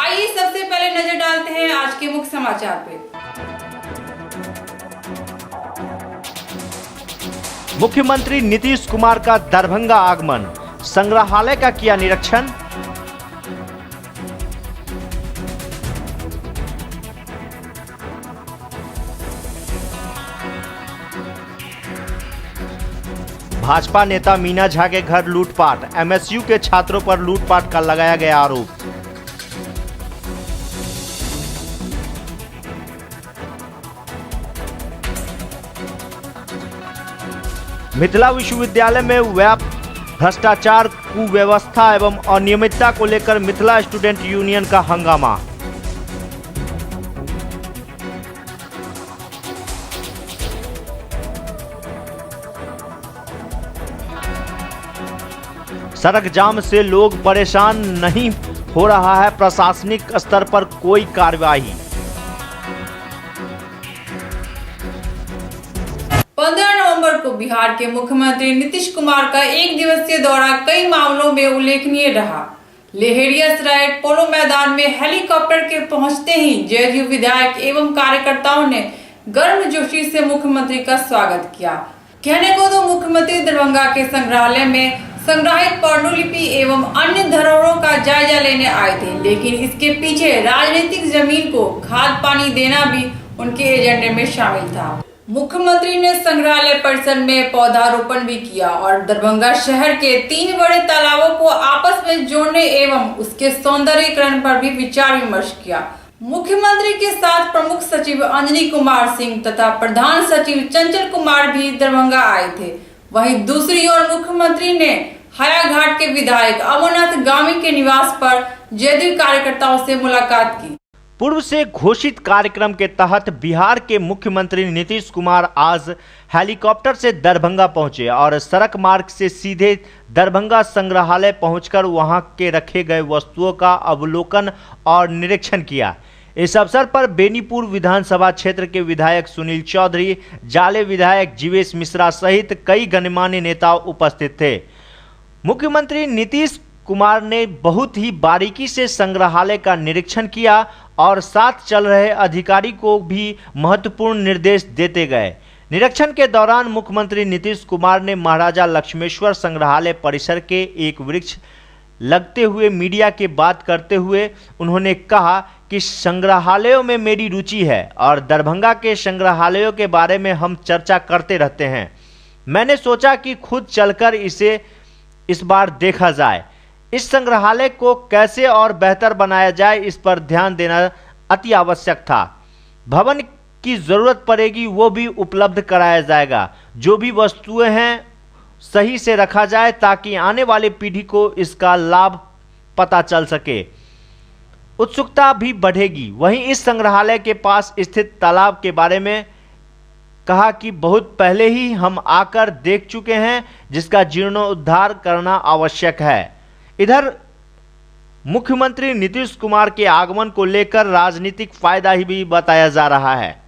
आइए सबसे पहले नजर डालते हैं आज के मुख्य समाचार पे। मुख्यमंत्री नीतीश कुमार का दरभंगा आगमन, संग्रहालय का किया निरीक्षण। भाजपा नेता मीना झा के घर लूटपाट, एमएसयू के छात्रों पर लूटपाट का लगाया गया आरोप। मिथिला विश्वविद्यालय में व्याप्त भ्रष्टाचार, कुव्यवस्था एवं अनियमितता को लेकर मिथिला स्टूडेंट यूनियन का हंगामा। सड़क जाम से लोग परेशान, नहीं हो रहा है प्रशासनिक स्तर पर कोई कार्रवाई। 15 नवंबर को बिहार के मुख्यमंत्री नीतीश कुमार का एक दिवसीय दौरा कई मामलों में उल्लेखनीय रहा। लहेरियासराय पोलो मैदान में हेलीकॉप्टर के पहुंचते ही जेडीयू विधायक एवं कार्यकर्ताओं ने गर्मजोशी से मुख्यमंत्री का स्वागत किया। कहने को तो मुख्यमंत्री दरभंगा के संग्रहालय में संग्रहित पांडुलिपि एवं अन्य धरोहरों का जायजा लेने आए थे, लेकिन इसके पीछे राजनीतिक जमीन को खाद पानी देना भी उनके एजेंडे में शामिल था। मुख्यमंत्री ने संग्रहालय परिसर में पौधारोपण भी किया और दरभंगा शहर के 3 बड़े तालाबों को आपस में जोड़ने एवं उसके सौंदर्यीकरण पर भी विचार विमर्श किया। मुख्यमंत्री के साथ प्रमुख सचिव अंजनी कुमार सिंह तथा प्रधान सचिव चंचल कुमार भी दरभंगा आए थे। वहीं दूसरी ओर मुख्यमंत्री ने हायाघाट के विधायक अमरनाथ गामी के निवास पर जेडीयू कार्यकर्ताओं से मुलाकात की। पूर्व से घोषित कार्यक्रम के तहत बिहार के मुख्यमंत्री नीतीश कुमार आज हेलीकॉप्टर से दरभंगा पहुंचे और सड़क मार्ग से सीधे दरभंगा संग्रहालय पहुंचकर वहां के रखे गए वस्तुओं का अवलोकन और निरीक्षण किया। इस अवसर पर बेनीपुर विधानसभा क्षेत्र के विधायक सुनील चौधरी, जाले विधायक जीवेश मिश्रा सहित कई गणमान्य नेता उपस्थित थे। मुख्यमंत्री नीतीश कुमार ने बहुत ही बारीकी से संग्रहालय का निरीक्षण किया और साथ चल रहे अधिकारी को भी महत्वपूर्ण निर्देश देते गए। निरीक्षण के दौरान मुख्यमंत्री नीतीश कुमार ने महाराजा लक्ष्मेश्वर संग्रहालय परिसर के एक वृक्ष लगते हुए मीडिया की बात करते हुए उन्होंने कहा कि संग्रहालयों में मेरी रुचि है और दरभंगा के संग्रहालयों के बारे में हम चर्चा करते रहते हैं। मैंने सोचा कि खुद चलकर इसे इस बार देखा जाए। इस संग्रहालय को कैसे और बेहतर बनाया जाए, इस पर ध्यान देना अति आवश्यक था। भवन की जरूरत पड़ेगी वो भी उपलब्ध कराया जाएगा। जो भी वस्तुएं हैं सही से रखा जाए ताकि आने वाले पीढ़ी को इसका लाभ पता चल सके, उत्सुकता भी बढ़ेगी। वहीं इस संग्रहालय के पास स्थित तालाब के बारे में कहा कि बहुत पहले ही हम आकर देख चुके हैं, जिसका जीर्णोद्धार करना आवश्यक है। इधर मुख्यमंत्री नीतीश कुमार के आगमन को लेकर राजनीतिक फायदा ही भी बताया जा रहा है।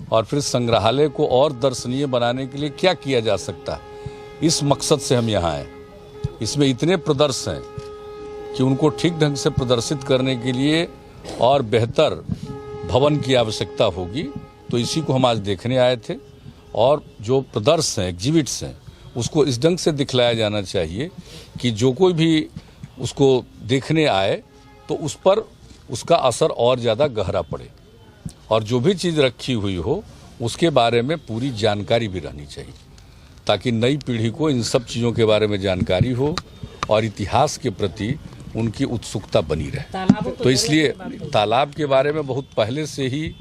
और फिर संग्रहालय को और दर्शनीय बनाने के लिए क्या किया जा सकता है, इस मकसद से हम यहाँ आए। इसमें इतने प्रदर्शन हैं कि उनको ठीक ढंग से प्रदर्शित करने के लिए और बेहतर भवन की आवश्यकता होगी, तो इसी को हम आज देखने आए थे। और जो प्रदर्शन हैं, एग्जिबिट्स हैं, उसको इस ढंग से दिखलाया जाना चाहिए कि जो कोई भी उसको देखने आए तो उस पर उसका असर और ज़्यादा गहरा पड़े, और जो भी चीज़ रखी हुई हो उसके बारे में पूरी जानकारी भी रहनी चाहिए, ताकि नई पीढ़ी को इन सब चीज़ों के बारे में जानकारी हो और इतिहास के प्रति उनकी उत्सुकता बनी रहे। तो इसलिए तालाब के बारे में बहुत पहले से ही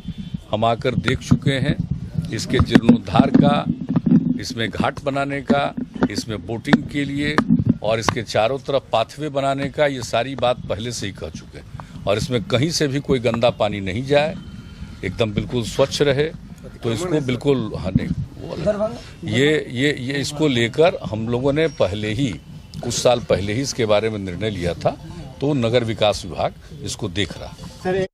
हम आकर देख चुके हैं। इसके जीर्णोद्धार का, इसमें घाट बनाने का, इसमें बोटिंग के लिए और इसके चारों तरफ पाथवे बनाने का, ये सारी बात पहले से ही कह चुके हैं। और इसमें कहीं से भी कोई गंदा पानी नहीं जाए, एकदम बिल्कुल स्वच्छ रहे। तो इसको बिल्कुल ये इसको लेकर हम लोगों ने पहले ही कुछ साल पहले ही इसके बारे में निर्णय लिया था। तो नगर विकास विभाग इसको देख रहा है।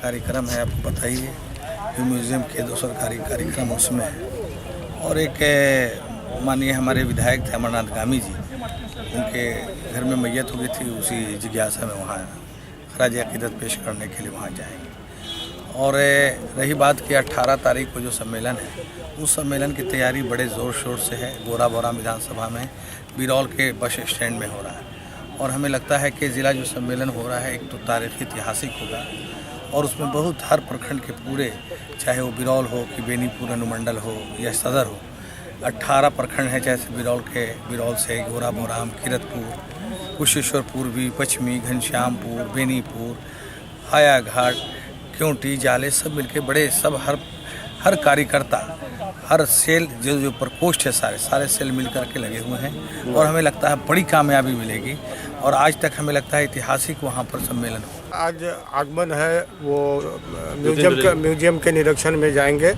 कार्यक्रम है, आपको बताइए जो म्यूज़ियम के दो सरकारी कार्यक्रम उसमें है। और एक माननीय हमारे विधायक थे अमरनाथ गामी जी, उनके घर में मैयत हो गई थी, उसी जिज्ञासा में वहाँ खराज अक़ीदत पेश करने के लिए वहाँ जाएंगे। और रही बात कि 18 तारीख को जो सम्मेलन है, उस सम्मेलन की तैयारी बड़े ज़ोर शोर से है। गोराबोरा विधानसभा में बिरौल के बस स्टैंड में हो रहा है। और हमें लगता है कि ज़िला जो सम्मेलन हो रहा है एक तो तारीख़ी ऐतिहासिक होगा, और उसमें बहुत हर प्रखंड के पूरे, चाहे वो बिरौल हो कि बेनीपुर अनुमंडल हो या सदर हो, 18 प्रखंड हैं। जैसे बिरौल से गोराबोराम, किरतपुर, कुशेश्वरपुर भी, पश्चिमी, घनश्यामपुर, बेनीपुर, हायाघाट, क्योंटी, जाले, सब मिलके बड़े सब हर कार्यकर्ता, हर सेल जो प्रकोष्ठ है, सारे सेल मिल करके लगे हुए हैं। और हमें लगता है बड़ी कामयाबी मिलेगी। और आज तक हमें लगता है ऐतिहासिक वहाँ पर सम्मेलन हो। आज आगमन है, वो म्यूजियम के निरीक्षण में जाएंगे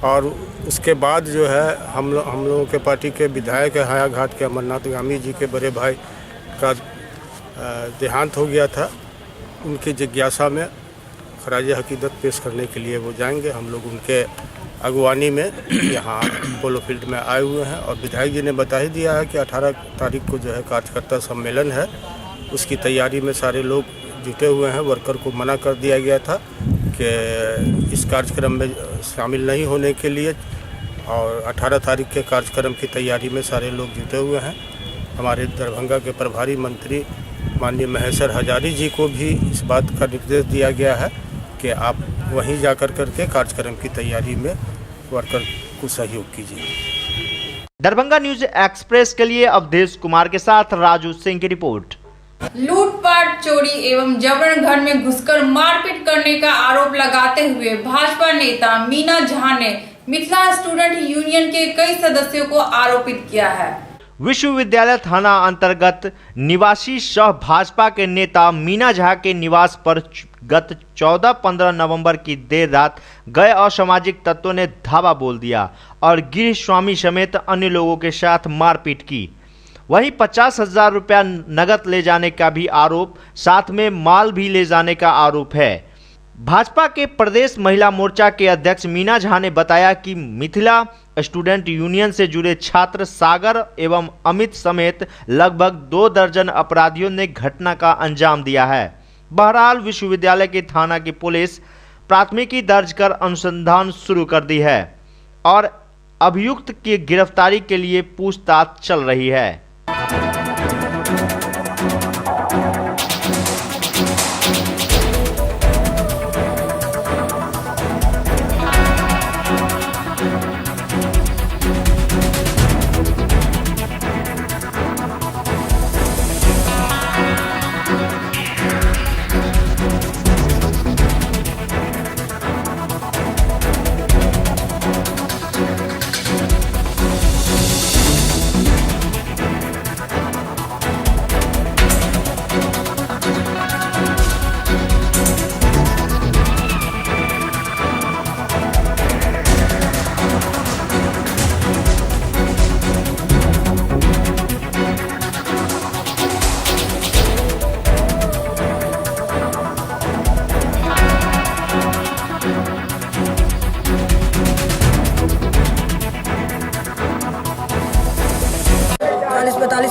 और उसके बाद जो है हम लोगों के पार्टी के विधायक हायाघाट के अमरनाथ गामी जी के बड़े भाई का देहांत हो गया था। उनकी जिज्ञासा में खराज हकीकत पेश करने के लिए वो जाएंगे। हम लोग उनके अगवानी में यहाँ पोलो फील्ड में आए हुए हैं और विधायक जी ने बता ही दिया है कि 18 तारीख को जो है कार्यकर्ता सम्मेलन है, उसकी तैयारी में सारे लोग जुटे हुए हैं। वर्कर को मना कर दिया गया था कि इस कार्यक्रम में शामिल नहीं होने के लिए, और 18 तारीख के कार्यक्रम की तैयारी में सारे लोग जुटे हुए हैं। हमारे दरभंगा के प्रभारी मंत्री माननीय महेश्वर हजारी जी को भी इस बात का निर्देश दिया गया है कि आप वहीं जाकर करके कार्यक्रम की तैयारी में वर्कर को सहयोग कीजिए। दरभंगा न्यूज एक्सप्रेस के लिए अवधेश कुमार के साथ राजू सिंह की रिपोर्ट। लूटपाट, चोरी एवं जबरन घर में घुसकर मारपीट करने का आरोप लगाते हुए भाजपा नेता मीना झा ने मिथिला स्टूडेंट यूनियन के कई सदस्यों को आरोपित किया है। विश्वविद्यालय थाना अंतर्गत निवासी सह भाजपा के नेता मीना झा के निवास पर गत 14-15 नवंबर की देर रात गए असामाजिक तत्वों ने धावा बोल दिया और गृह स्वामी समेत अन्य लोगों के साथ मारपीट की। वहीं 50,000 रुपया नकद ले जाने का भी आरोप, साथ में माल भी ले जाने का आरोप है। भाजपा के प्रदेश महिला मोर्चा के अध्यक्ष मीना झा ने बताया कि मिथिला स्टूडेंट यूनियन से जुड़े छात्र सागर एवं अमित समेत लगभग 2 दर्जन अपराधियों ने घटना का अंजाम दिया है। बहरहाल विश्वविद्यालय की थाना की पुलिस प्राथमिकी दर्ज कर अनुसंधान शुरू कर दी है और अभियुक्त की गिरफ्तारी के लिए पूछताछ चल रही है।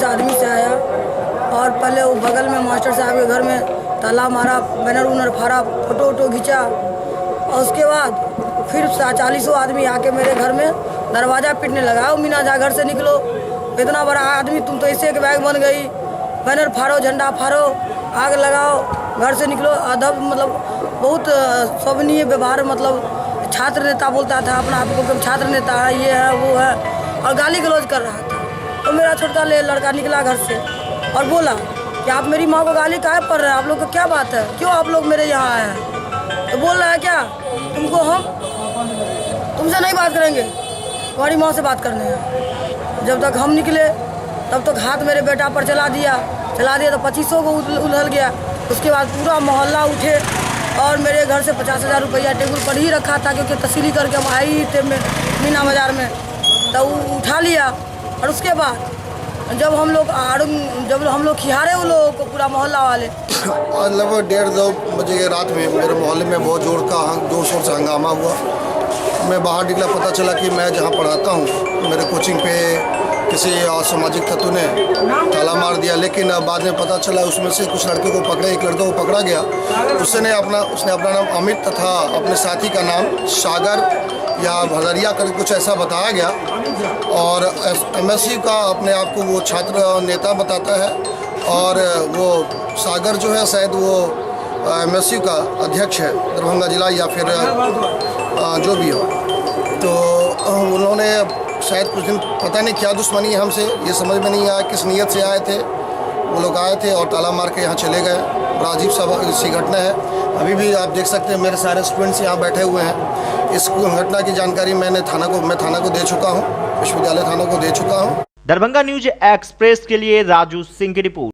आदमी से आया और पहले वो बगल में मास्टर साहब के घर में ताला मारा, बैनर उनर फाड़ा, फोटो खींचा और उसके बाद फिर 40 आदमी आके मेरे घर में दरवाज़ा पीटने लगा। मीना झा घर से निकलो, इतना बड़ा आदमी तुम तो ऐसे के बैग बन गई, बैनर फाड़ो, झंडा फाड़ो, आग लगाओ, घर से निकलो। अदब मतलब बहुत शोभनीय व्यवहार, मतलब छात्र नेता बोलता था अपना आप को, छात्र नेता है, ये है वो है, और गाली गलौज कर रहा था। तो मेरा छोटा लड़का निकला घर से और बोला कि आप मेरी माँ को गाली काहे पड़ रहे हैं, आप लोग को क्या बात है, क्यों आप लोग मेरे यहाँ आए हैं? तो बोल रहा है क्या तुमको हम तुमसे नहीं बात करेंगे, तुम्हारी माँ से बात करने हैं। जब तक हम निकले तब तक हाथ मेरे बेटा पर चला दिया तो 2500 को उलझल गया। उसके बाद पूरा मोहल्ला उठे और मेरे घर से 50,000 रुपया टेबल पर ही रखा था, क्योंकि तस्वीर करके हम आए ही थे मीना बाजार में, तो उठा लिया। और उसके बाद जब हम लोग खिहारे वो लोगों को, पूरा मोहल्ला वाले, लगभग 1:30-2 बजे रात में मेरे मोहल्ले में बहुत जोर शोर से हंगामा हुआ। मैं बाहर निकला, पता चला कि मैं जहाँ पढ़ाता हूँ मेरे कोचिंग पे किसी असामाजिक तत्व ने ताला मार दिया। लेकिन बाद में पता चला उसमें से कुछ लड़के को पकड़े, एक लड़के को पकड़ा गया। उसने अपना नाम अमित तथा अपने साथी का नाम सागर या भदरिया कर कुछ ऐसा बताया गया, और एमएससी का अपने आप को वो छात्र नेता बताता है, और वो सागर जो है शायद वो एमएससी का अध्यक्ष है दरभंगा जिला, या फिर जो भी हो। तो उन्होंने शायद कुछ दिन पता नहीं क्या दुश्मनी है हमसे, ये समझ में नहीं आया किस नीयत से आए थे। वो लोग आए थे और ताला मार के यहाँ चले गए। बड़ा अजीब सी घटना है। अभी भी आप देख सकते हैं मेरे सारे स्टूडेंट्स यहाँ बैठे हुए हैं। इस घटना की जानकारी मैं थाना को दे चुका हूँ, विश्वविद्यालय थाना को दे चुका हूँ। दरभंगा न्यूज एक्सप्रेस के लिए राजू सिंह की रिपोर्ट।